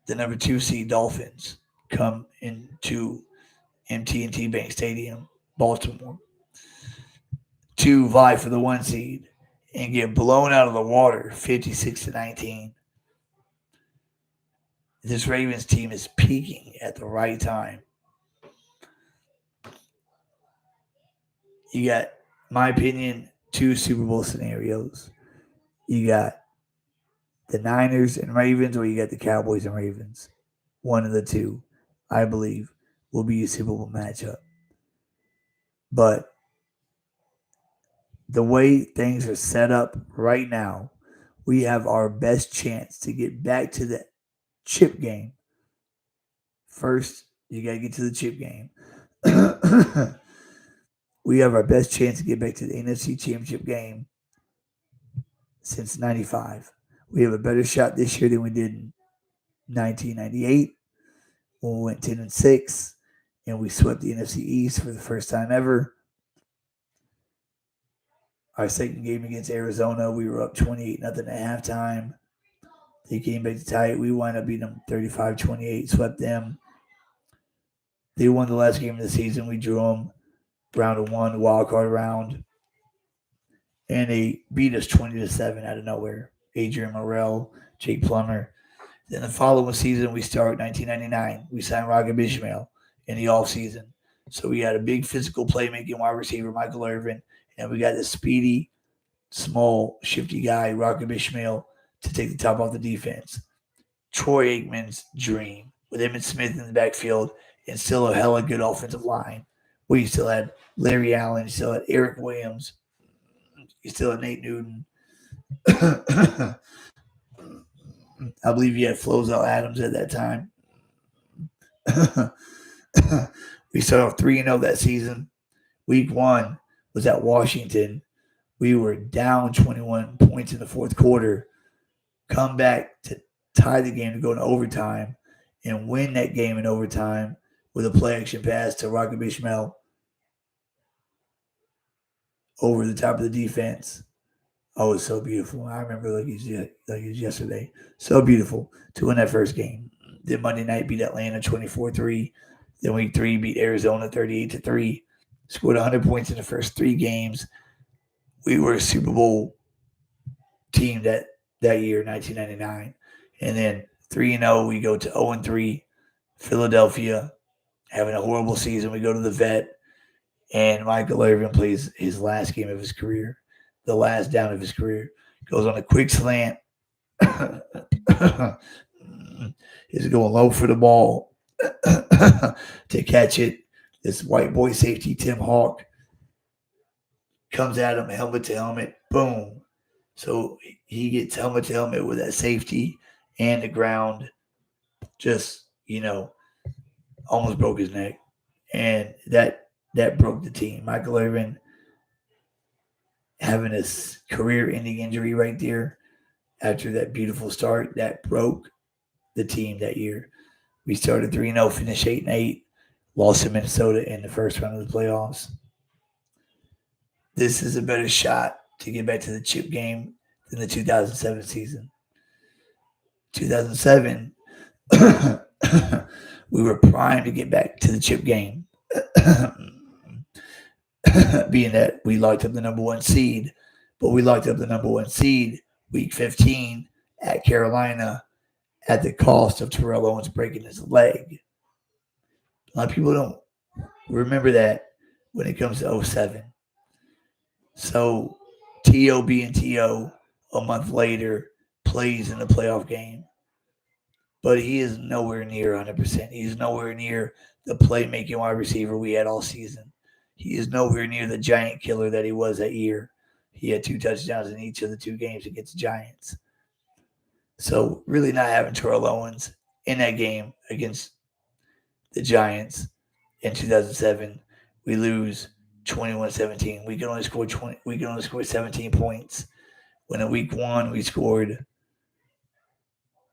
the number 2 seed Dolphins come into M&T Bank Stadium, Baltimore, to vie for the 1 seed and get blown out of the water 56-19. This Ravens team is peaking at the right time. You got, my opinion, 2 Super Bowl scenarios. You got the Niners and Ravens, or you got the Cowboys and Ravens. One of the two, I believe, will be a Super Bowl matchup. But the way things are set up right now, we have our best chance to get back to the chip game. First, you got to get to the chip game. We have our best chance to get back to the NFC Championship game since 95. We have a better shot this year than we did in 1998 when we went 10-6 and we swept the NFC East for the first time ever. Our second game against Arizona, we were up 28-0 at halftime. They came back to tie it. We wound up beating them 35-28, swept them. They won the last game of the season. We drew them round 1, wild card round. And they beat us 20-7 out of nowhere. Adrian Morrell, Jake Plummer. Then the following season, we start 1999. We signed Rocket Ishmael in the offseason. So we had a big physical playmaking wide receiver, Michael Irvin. And we got this speedy, small, shifty guy, Rocket Ishmael, to take the top off the defense. Troy Aikman's dream with Emmitt Smith in the backfield and still a hella good offensive line. We still had Larry Allen, still had Eric Williams, You still had Nate Newton. I believe you had Flozell Adams at that time. We started off 3-0 that season. Week 1 was at Washington. We were down 21 points in the fourth quarter. Come back to tie the game to go into overtime and win that game in overtime with a play action pass to Rocket Bishmael over the top of the defense. Oh, it's so beautiful. I remember like it was yesterday. So beautiful to win that first game. Then Monday night beat Atlanta 24-3. Then week 3 beat Arizona 38-3. Scored 100 points in the first 3 games. We were a Super Bowl team that year, 1999. And then 3-0, we go to 0-3. Philadelphia, having a horrible season. We go to the vet, and Michael Irvin plays his last game of his career, the last down of his career. Goes on a quick slant. He's going low for the ball to catch it. This white boy safety, Tim Hawk, comes at him helmet to helmet. Boom. So he gets helmet to helmet with that safety and the ground. Just, almost broke his neck. And that broke the team. Michael Irvin having a career-ending injury right there after that beautiful start that broke the team that year. We started 3-0, finished 8-8, lost to Minnesota in the first round of the playoffs. This is a better shot to get back to the chip game than the 2007 season. 2007, we were primed to get back to the chip game. Being that we locked up the number 1 seed, but we locked up the number 1 seed week 15 at Carolina at the cost of Terrell Owens breaking his leg. A lot of people don't remember that when it comes to 07. So T.O. being T.O. a month later plays in the playoff game. But he is nowhere near 100%. He's nowhere near the playmaking wide receiver we had all season. He is nowhere near the giant killer that he was that year. He had 2 touchdowns in each of the 2 games against the Giants. So really not having Terrell Owens in that game against the Giants in 2007, we lose 21-17. We can only score 17 points. When in week 1 we scored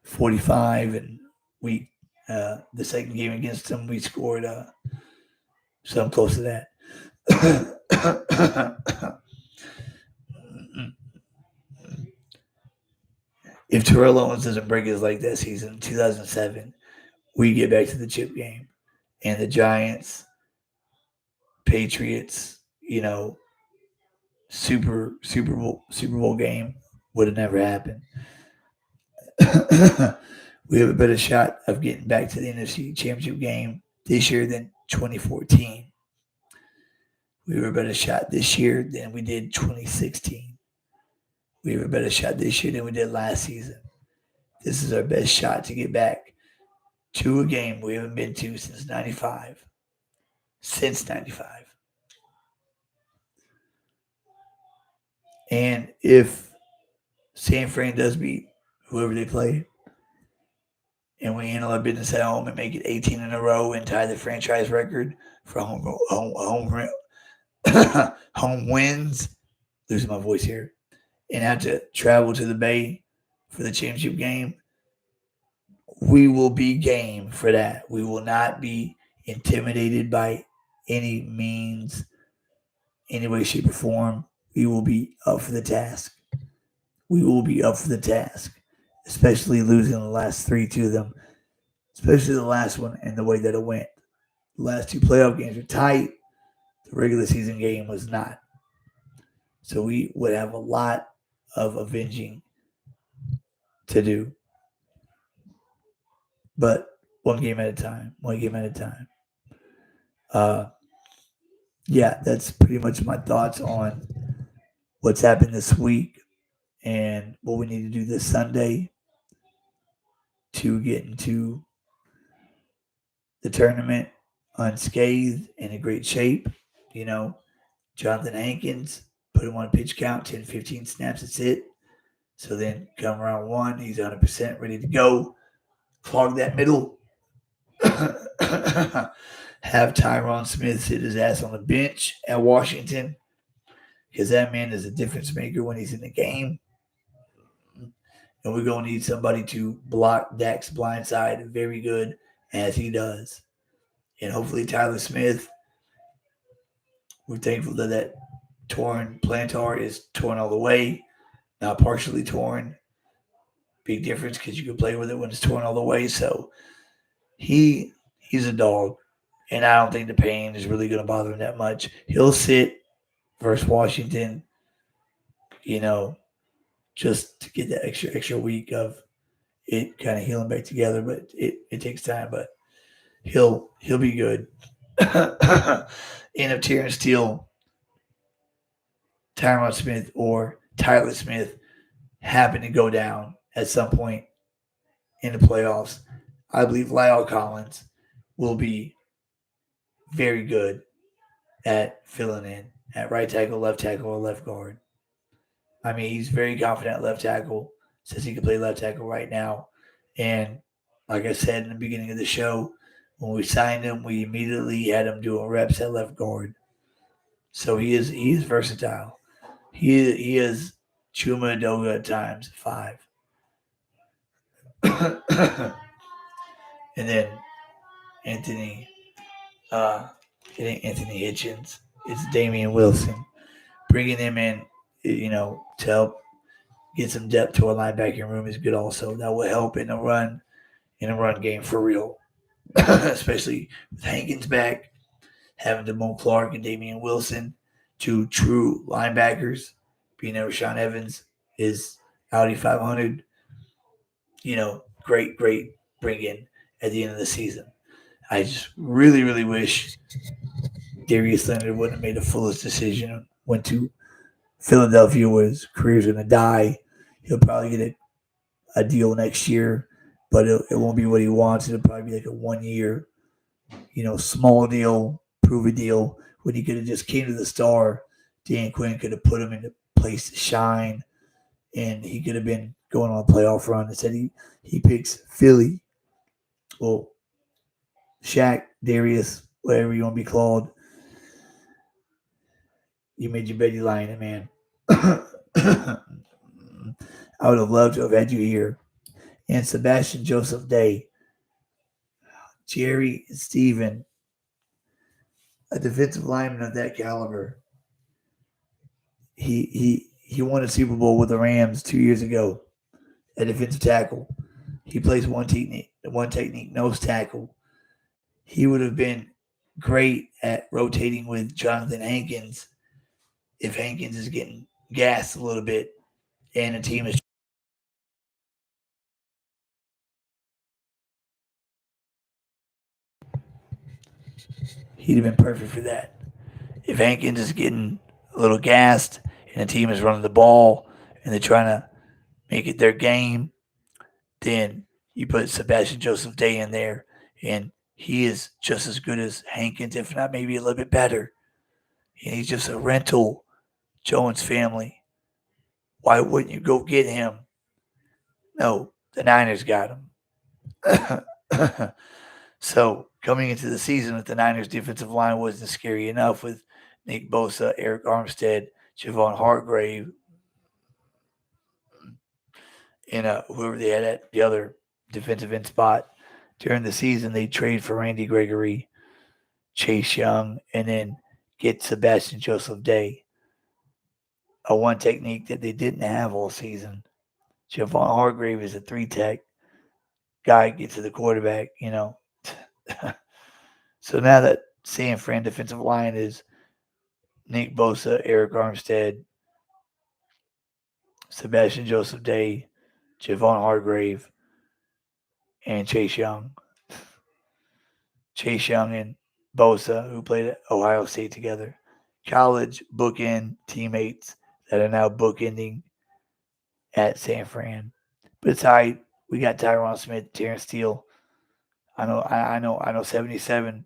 45, and the second game against them we scored something close to that. If Terrell Owens doesn't break his leg that season, 2007, we get back to the chip game, and the Giants, Patriots, Super Bowl game would have never happened. We have a better shot of getting back to the NFC Championship game this year than 2014. We have a better shot this year than we did 2016. We have a better shot this year than we did last season. This is our best shot to get back to a game we haven't been to since 95. Since 95. And if San Fran does beat whoever they play, and we handle our business at home and make it 18 in a row and tie the franchise record for home wins, losing my voice here, and have to travel to the Bay for the championship game, we will be game for that. We will not be intimidated by any means, any way, shape, or form. We will be up for the task. We will be up for the task, especially losing the last 3 to them, especially the last one and the way that it went. The last 2 playoff games were tight. The regular season game was not. So we would have a lot of avenging to do. But one game at a time. Yeah, that's pretty much my thoughts on what's happened this week and what we need to do this Sunday to get into the tournament unscathed and in great shape. Jonathan Hankins put him on a pitch count, 10, 15 snaps, that's it. So then come round one, he's 100% ready to go. Clog that middle. Have Tyron Smith sit his ass on the bench at Washington because that man is a difference maker when he's in the game. And we're going to need somebody to block Dak's blind side very good as he does. And hopefully Tyler Smith, we're thankful that torn plantar is torn all the way, not partially torn. Big difference because you can play with it when it's torn all the way. So he's a dog. And I don't think the pain is really going to bother him that much. He'll sit versus Washington, just to get that extra week of it kind of healing back together. But it takes time. But he'll be good. And if Terrence Steele, Tyron Smith, or Tyler Smith happen to go down at some point in the playoffs, I believe Lyle Collins will be very good at filling in at right tackle, left tackle, or left guard. I mean, he's very confident at left tackle, says he can play left tackle right now. And like I said in the beginning of the show, when we signed him, we immediately had him doing reps at left guard. So he is versatile. He is Chuma Edoga times 5. And then Anthony Hitchens. It's Damian Wilson. Bringing him in, to help get some depth to our linebacking room is good also. That will help in the run game for real. Especially with Hankins back, having Damone Clark and Damian Wilson, 2 true linebackers. Being that Rashaan Evans is Audi 500. Great bring in at the end of the season. I just really, really wish Darius Leonard wouldn't have made the foolish decision. Went to Philadelphia where his career's going to die. He'll probably get a deal next year, but it won't be what he wants. It'll probably be like a 1 year, small deal, prove a deal. When he could have just came to the Star, Dan Quinn could have put him in a place to shine, and he could have been going on a playoff run. Instead, he picks Philly. Well, Shaq, Darius, whatever you want to be called. You made your bed, you lying it, man. I would have loved to have had you here. And Sebastian Joseph Day, Jerry Steven, a defensive lineman of that caliber. He won a Super Bowl with the Rams 2 years ago at defensive tackle. He plays one technique, nose tackle. He would have been great at rotating with Jonathan Hankins if Hankins is getting gassed a little bit and the team is. He'd have been perfect for that. If Hankins is getting a little gassed and the team is running the ball and they're trying to make it their game, then you put Sebastian Joseph Day in there, and he is just as good as Hankins, if not maybe a little bit better. And he's just a rental Jones family. Why wouldn't you go get him? No, the Niners got him. So coming into the season with the Niners defensive line wasn't scary enough with Nick Bosa, Eric Armstead, Javon Hargrave, and whoever they had at the other defensive end spot. During the season, they trade for Randy Gregory, Chase Young, and then get Sebastian Joseph Day. A one technique that they didn't have all season. Javon Hargrave is a 3-tech guy, gets to the quarterback, So now that San Fran defensive line is Nick Bosa, Eric Armstead, Sebastian Joseph Day, Javon Hargrave, and Chase Young. Chase Young and Bosa, who played at Ohio State together. College bookend teammates that are now bookending at San Fran. But it's all right. We got Tyron Smith, Terrence Steele. I know 77.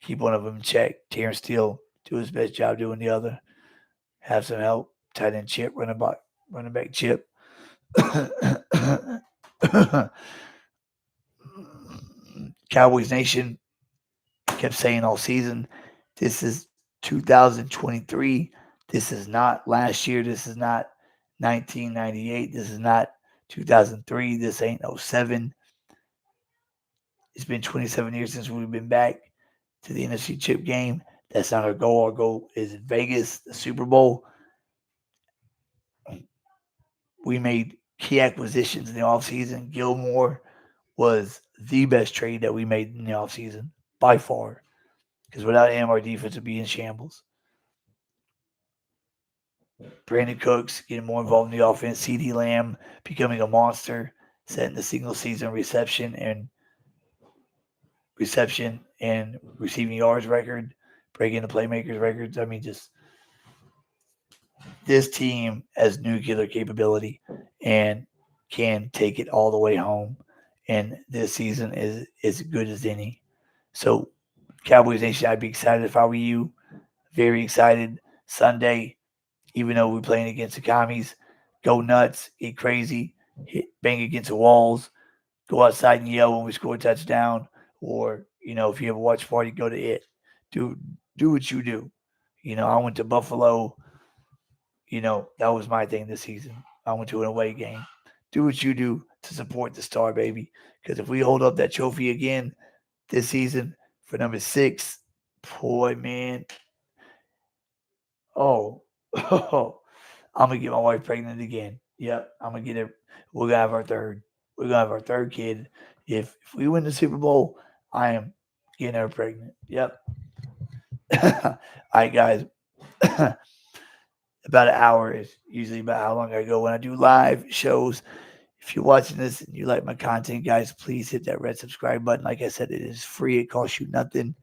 Keep one of them in check. Terrence Steele do his best job doing the other. have some help. Tight end Chip, running back Chip. Cowboys Nation kept saying all season, this is 2023. This is not last year. This is not 1998. This is not 2003. This ain't '07. It's been 27 years since we've been back to the NFC Chip game. That's not our goal. Our goal is in Vegas, the Super Bowl. We made key acquisitions in the offseason. Gilmore was the best trade that we made in the offseason by far. Because without him, our defense would be in shambles. Brandon Cooks getting more involved in the offense. CeeDee Lamb becoming a monster, setting the single season reception and receiving yards record, breaking the playmakers records. I mean, just this team has nuclear capability and can take it all the way home. And this season is as good as any. So, Cowboys Nation, I'd be excited if I were you. Very excited. Sunday, even though we're playing against the commies, go nuts, get crazy, bang against the walls, go outside and yell when we score a touchdown, or if you have a watch party, go to it. Do what you do. I went to Buffalo. That was my thing this season. I went to an away game. Do what you do to support the star, baby. Because if we hold up that trophy again this season for number 6, boy, man, oh, I'm gonna get my wife pregnant again. Yep, I'm gonna get her. We're gonna have our third. We're gonna have our third kid. If we win the Super Bowl, I am getting her pregnant. Yep. All right, guys. About an hour is usually about how long I go when I do live shows. If you're watching this and you like my content, guys, please hit that red subscribe button. Like I said, it is free. It costs you nothing.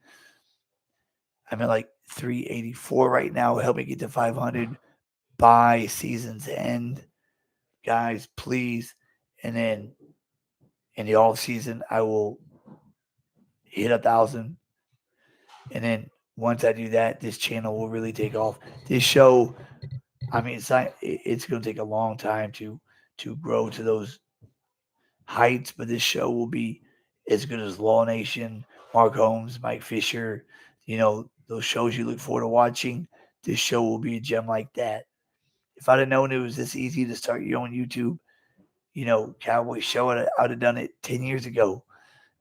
I'm at like 384 right now. Help me get to 500 by season's end. Guys, please. And then in the off season, I will hit 1,000. And then once I do that, this channel will really take off. This show, I mean, it's going to take a long time to grow to those heights, but this show will be as good as Law Nation, Mark Holmes, Mike Fisher, those shows you look forward to watching. This show will be a gem like that. If I'd have known it was this easy to start your own YouTube, Cowboys show, I'd have done it 10 years ago.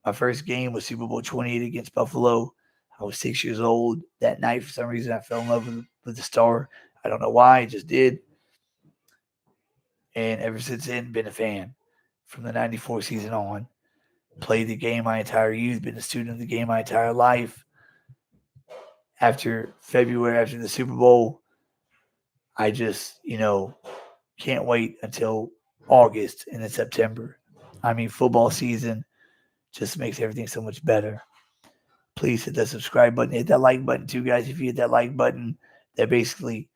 My first game was Super Bowl 28 against Buffalo. I was 6 years old. That night, for some reason, I fell in love with the star. I don't know why, I just did. And ever since then, been a fan. From the 94 season on. Played the game my entire youth, been a student of the game my entire life. After February, after the Super Bowl, I just, can't wait until August and then September. I mean, football season just makes everything so much better. Please hit that subscribe button. Hit that like button too, guys. If you hit that like button, that basically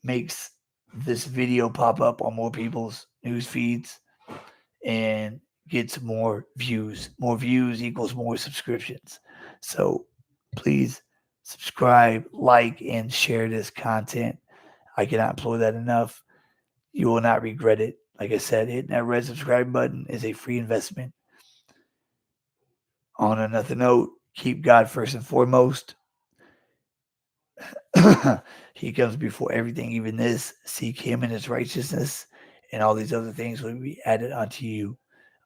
makes this video pop up on more people's news feeds and gets more views. More views equals more subscriptions. So please subscribe, like, and share this content. I cannot implore that enough. You will not regret it. Like I said, hitting that red subscribe button is a free investment. On another note, keep God first and foremost. He comes before everything, even this. Seek him and his righteousness, and all these other things will be added unto you.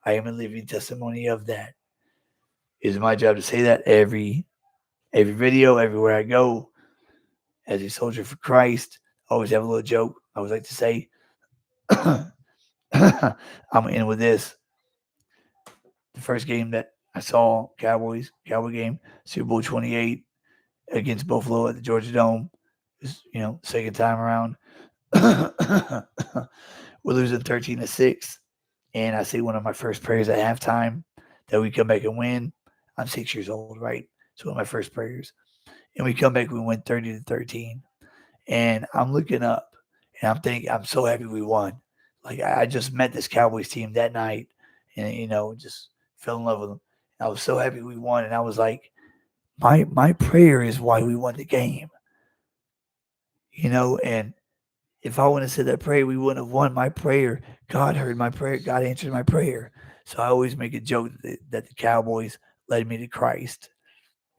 I am a living testimony of that. It is my job to say that every video, everywhere I go, as a soldier for Christ. I always have a little joke. I always like to say, I'm going to end with this. The first game that I saw, Cowboy game, Super Bowl 28 against Buffalo at the Georgia Dome. Second time around. We're losing 13-6. And I say one of my first prayers at halftime that we come back and win. I'm 6 years old, right? So one of my first prayers. And we come back, we win 30-13. And I'm looking up and I'm thinking, I'm so happy we won. Like I just met this Cowboys team that night and, just fell in love with them. I was so happy we won. And I was like, my prayer is why we won the game. And if I wouldn't have said that prayer, we wouldn't have won. My prayer, God heard my prayer. God answered my prayer. So I always make a joke that the Cowboys led me to Christ.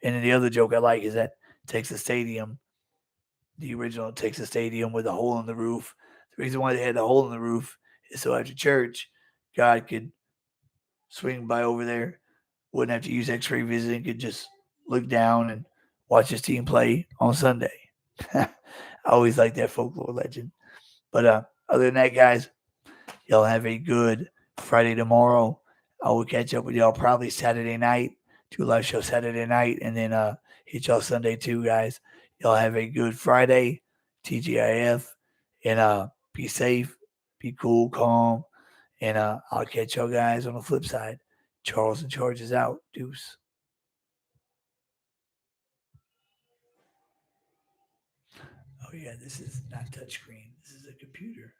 And then the other joke I like is that Texas Stadium, the original Texas Stadium with a hole in the roof. The reason why they had the hole in the roof is so after church, God could swing by over there, wouldn't have to use X-ray vision, could just look down and watch his team play on Sunday. I always like that folklore legend. But other than that, guys, y'all have a good Friday tomorrow. I will catch up with y'all probably Saturday night. Do a live show Saturday night, and then hit y'all Sunday too, guys. Y'all have a good Friday, TGIF, and be safe, be cool, calm, and I'll catch y'all guys on the flip side. Charles and Charges out. Deuce. Oh yeah, this is not touchscreen. This is a computer.